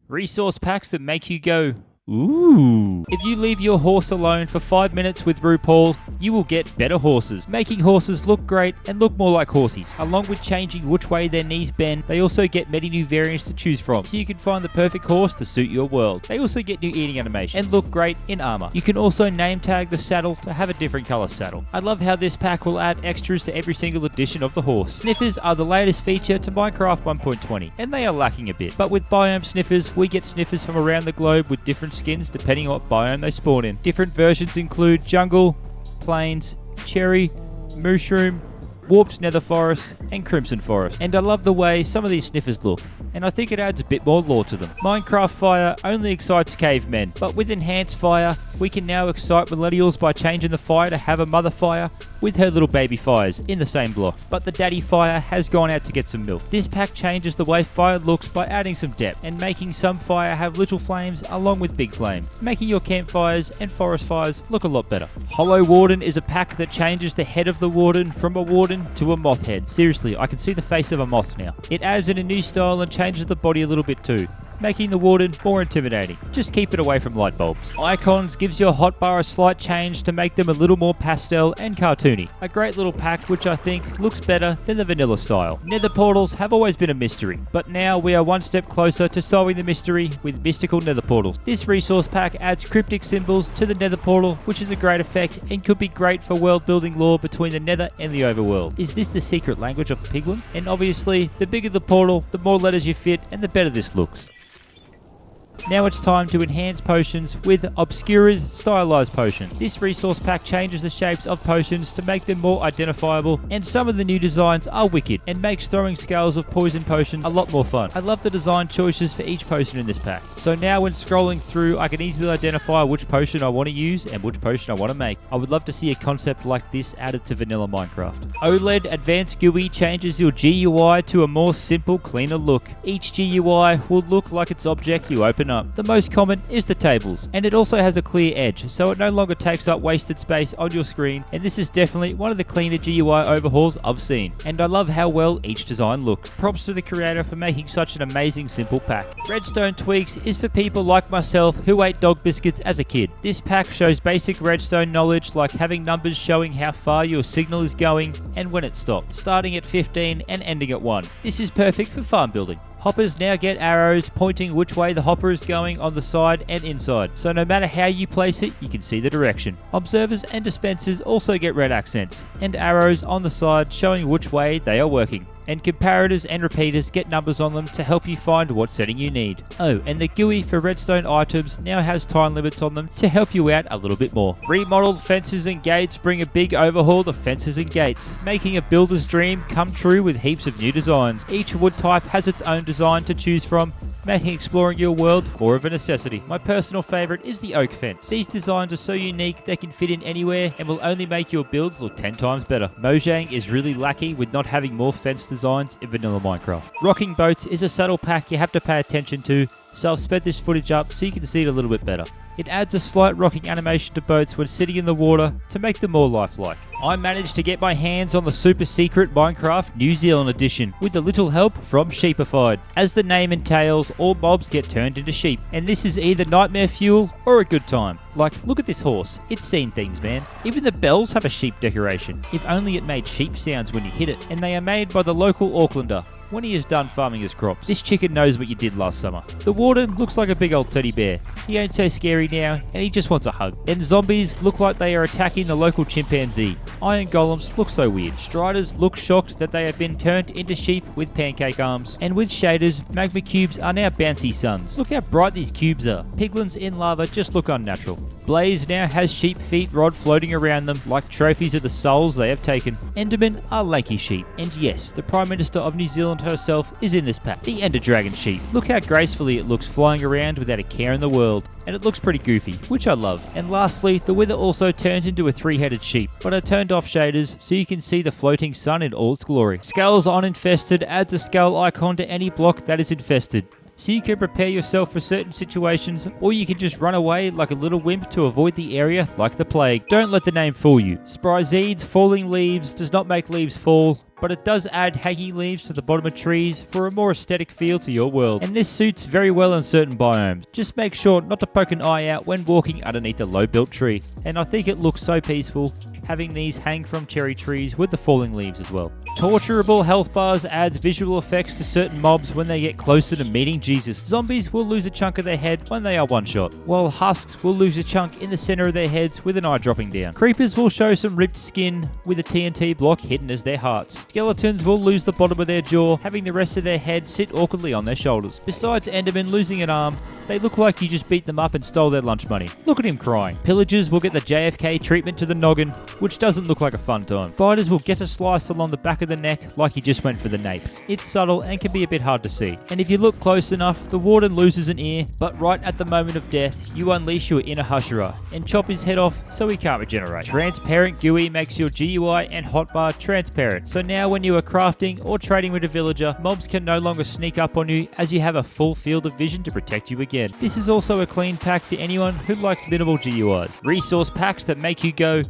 Resource packs that make you go, ooh. If you leave your horse alone for 5 minutes with RuPaul, you will get better horses, making horses look great and look more like horsies. Along with changing which way their knees bend, they also get many new variants to choose from, so you can find the perfect horse to suit your world. They also get new eating animation and look great in armor. You can also name tag the saddle to have a different color saddle. I love how this pack will add extras to every single edition of the horse. Sniffers are the latest feature to Minecraft 1.20, and they are lacking a bit. But with Biome Sniffers, we get sniffers from around the globe with different skins depending on what biome they spawn in. Different versions include jungle, plains, cherry, mushroom, warped nether forest, and crimson forest. And I love the way some of these sniffers look, and I think it adds a bit more lore to them. Minecraft fire only excites cavemen, but with enhanced fire, we can now excite millennials by changing the fire to have a mother fire with her little baby fires in the same block. But the daddy fire has gone out to get some milk. This pack changes the way fire looks by adding some depth and making some fire have little flames along with big flame, making your campfires and forest fires look a lot better. Hollow Warden is a pack that changes the head of the Warden from a Warden to a moth head. Seriously, I can see the face of a moth now. It adds in a new style and changes the body a little bit too, making the Warden more intimidating. Just keep it away from light bulbs. Icons gives your hotbar a slight change to make them a little more pastel and cartoony. A great little pack which I think looks better than the vanilla style. Nether portals have always been a mystery, but now we are one step closer to solving the mystery with mystical nether portals. This resource pack adds cryptic symbols to the nether portal, which is a great effect and could be great for world building lore between the nether and the overworld. Is this the secret language of the piglin? And obviously, the bigger the portal, the more letters you fit and the better this looks. Now it's time to enhance potions with Obscuria's Stylized potion. This resource pack changes the shapes of potions to make them more identifiable, and some of the new designs are wicked and makes throwing scales of poison potions a lot more fun. I love the design choices for each potion in this pack. So now when scrolling through, I can easily identify which potion I want to use and which potion I want to make. I would love to see a concept like this added to vanilla Minecraft. OLED Advanced GUI changes your GUI to a more simple, cleaner look. Each GUI will look like its object you open up. The most common is the tables, and it also has a clear edge, so it no longer takes up wasted space on your screen, and this is definitely one of the cleaner GUI overhauls I've seen. And I love how well each design looks. Props to the creator for making such an amazing simple pack. Redstone Tweaks is for people like myself who ate dog biscuits as a kid. This pack shows basic redstone knowledge like having numbers showing how far your signal is going and when it stops, starting at 15 and ending at 1. This is perfect for farm building. Hoppers now get arrows pointing which way the hopper is going on the side and inside, so no matter how you place it, you can see the direction. Observers and dispensers also get red accents, and arrows on the side showing which way they are working. And comparators and repeaters get numbers on them to help you find what setting you need. Oh, and the GUI for redstone items now has time limits on them to help you out a little bit more. Remodeled fences and gates bring a big overhaul to fences and gates, making a builder's dream come true with heaps of new designs. Each wood type has its own design to choose from, making exploring your world more of a necessity. My personal favourite is the oak fence. These designs are so unique they can fit in anywhere and will only make your builds look 10 times better. Mojang is really lacking with not having more fence designs in vanilla Minecraft. Rocking boats is a subtle pack you have to pay attention to, so I've sped this footage up so you can see it a little bit better. It adds a slight rocking animation to boats when sitting in the water to make them more lifelike. I managed to get my hands on the super secret Minecraft New Zealand edition with a little help from Sheepified. As the name entails, all mobs get turned into sheep, and this is either nightmare fuel or a good time. Like, look at this horse. It's seen things, man. Even the bells have a sheep decoration. If only it made sheep sounds when you hit it, and they are made by the local Aucklander when he is done farming his crops. This chicken knows what you did last summer. The Warden looks like a big old teddy bear. He ain't so scary now, and he just wants a hug. And zombies look like they are attacking the local chimpanzee. Iron golems look so weird. Striders look shocked that they have been turned into sheep with pancake arms. And with shaders, magma cubes are now bouncy suns. Look how bright these cubes are. Piglins in lava just look unnatural. Blaze now has sheep feet rod floating around them like trophies of the souls they have taken. Endermen are lanky sheep. And yes, the Prime Minister of New Zealand herself is in this pack. The Ender Dragon sheep. Look how gracefully it looks flying around without a care in the world. And it looks pretty goofy, which I love. And lastly, the Wither also turns into a 3-headed sheep, but I turned off shaders so you can see the floating sun in all its glory. Skulls on Infested adds a skull icon to any block that is infested, so you can prepare yourself for certain situations, or you can just run away like a little wimp to avoid the area like the plague. Don't let the name fool you. Spryzeens falling leaves does not make leaves fall, but it does add hanging leaves to the bottom of trees for a more aesthetic feel to your world. And this suits very well in certain biomes. Just make sure not to poke an eye out when walking underneath a low-built tree. And I think it looks so peaceful having these hang from cherry trees with the falling leaves as well. Tortuable health bars adds visual effects to certain mobs when they get closer to meeting Jesus. Zombies will lose a chunk of their head when they are one-shot, while husks will lose a chunk in the center of their heads with an eye dropping down. Creepers will show some ripped skin with a TNT block hidden as their hearts. Skeletons will lose the bottom of their jaw, having the rest of their head sit awkwardly on their shoulders. Besides Endermen losing an arm, they look like you just beat them up and stole their lunch money. Look at him crying. Pillagers will get the JFK treatment to the noggin, which doesn't look like a fun time. Spiders will get a slice along the back of the neck like he just went for the nape. It's subtle and can be a bit hard to see. And if you look close enough, the Warden loses an ear, but right at the moment of death, you unleash your inner Husherer and chop his head off so he can't regenerate. Transparent GUI makes your GUI and hotbar transparent. So now when you are crafting or trading with a villager, mobs can no longer sneak up on you as you have a full field of vision to protect you again. This is also a clean pack for anyone who likes minimal GUIs. Resource packs that make you go,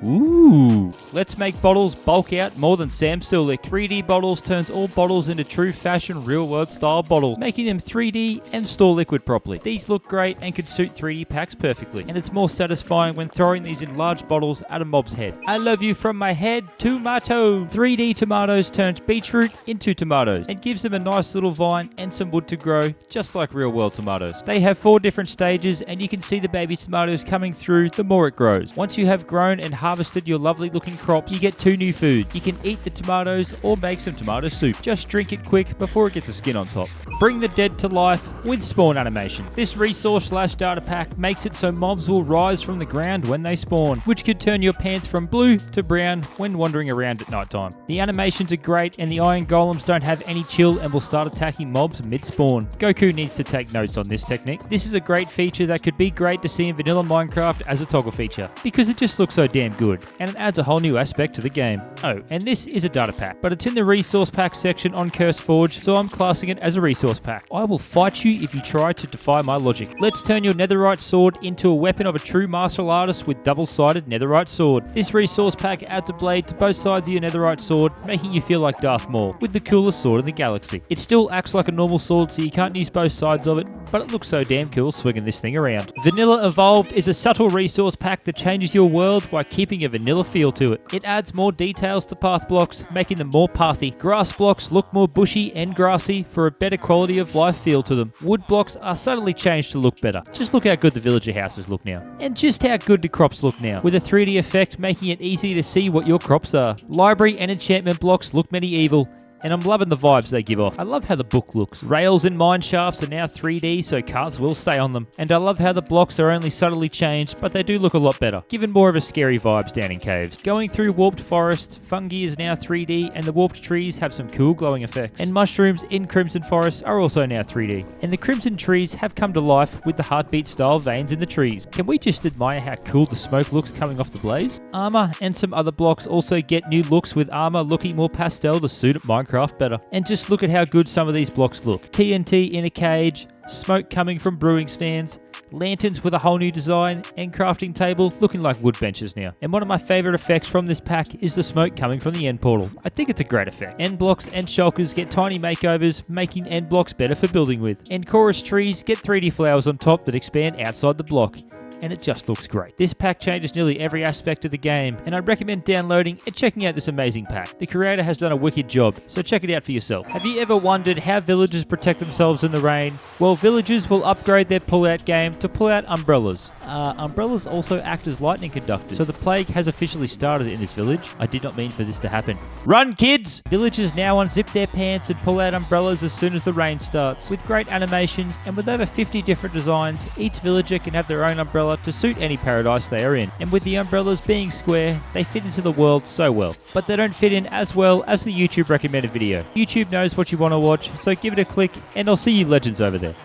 ooh. Let's make bottles bulk out more than Sam Sulik. 3D bottles turns all bottles into true fashion real world style bottles, making them 3D and store liquid properly. These look great and can suit 3D packs perfectly, and it's more satisfying when throwing these in large bottles at a mob's head. I love you from my head to my toe. 3D tomatoes turns beetroot into tomatoes and gives them a nice little vine and some wood to grow, just like real world tomatoes. They have 4 different stages and you can see the baby tomatoes coming through the more it grows. Once you have grown and harvested your lovely looking crops, you get 2 new foods. You can eat the tomatoes or make some tomato soup. Just drink it quick before it gets a skin on top. Bring the dead to life with spawn animation. This resource/data pack makes it so mobs will rise from the ground when they spawn, which could turn your pants from blue to brown when wandering around at nighttime. The animations are great and the iron golems don't have any chill and will start attacking mobs mid-spawn. Goku needs to take notes on this technique. This is a great feature that could be great to see in vanilla Minecraft as a toggle feature, because it just looks so damn good, and it adds a whole new aspect to the game. Oh, and this is a data pack, but it's in the resource pack section on Curse Forge, so I'm classing it as a resource pack. I will fight you if you try to defy my logic. Let's turn your netherite sword into a weapon of a true martial artist with double-sided netherite sword. This resource pack adds a blade to both sides of your netherite sword, making you feel like Darth Maul, with the coolest sword in the galaxy. It still acts like a normal sword, so you can't use both sides of it, but it looks so damn cool swinging this thing around. Vanilla Evolved is a subtle resource pack that changes your world by keeping a vanilla feel to it. It adds more details to path blocks, making them more pathy. Grass blocks look more bushy and grassy for a better quality of life feel to them. Wood blocks are subtly changed to look better. Just look how good the villager houses look now. And just how good the crops look now, with a 3D effect making it easy to see what your crops are. Library and enchantment blocks look medieval, and I'm loving the vibes they give off. I love how the book looks. Rails and mine shafts are now 3D, so cars will stay on them. And I love how the blocks are only subtly changed, but they do look a lot better, giving more of a scary vibes down in caves. Going through warped forest, fungi is now 3D, and the warped trees have some cool glowing effects. And mushrooms in crimson forests are also now 3D. And the crimson trees have come to life with the heartbeat style veins in the trees. Can we just admire how cool the smoke looks coming off the blaze? Armor and some other blocks also get new looks, with armor looking more pastel to suit Minecraft better. And just look at how good some of these blocks look. TNT in a cage, smoke coming from brewing stands, lanterns with a whole new design, and crafting table looking like wood benches now. And one of my favorite effects from this pack is the smoke coming from the end portal. I think it's a great effect. End blocks and shulkers get tiny makeovers, making end blocks better for building with. And chorus trees get 3D flowers on top that expand outside the block, and it just looks great. This pack changes nearly every aspect of the game, and I'd recommend downloading and checking out this amazing pack. The creator has done a wicked job, so check it out for yourself. Have you ever wondered how villagers protect themselves in the rain? Well, villagers will upgrade their pull-out game to pull out umbrellas. Umbrellas also act as lightning conductors, so the plague has officially started in this village. I did not mean for this to happen. Run, kids! Villagers now unzip their pants and pull out umbrellas as soon as the rain starts. With great animations and with over 50 different designs, each villager can have their own umbrella to suit any paradise they are in. And with the umbrellas being square, they fit into the world so well. But they don't fit in as well as the YouTube recommended video. YouTube knows what you want to watch, so give it a click and I'll see you legends over there.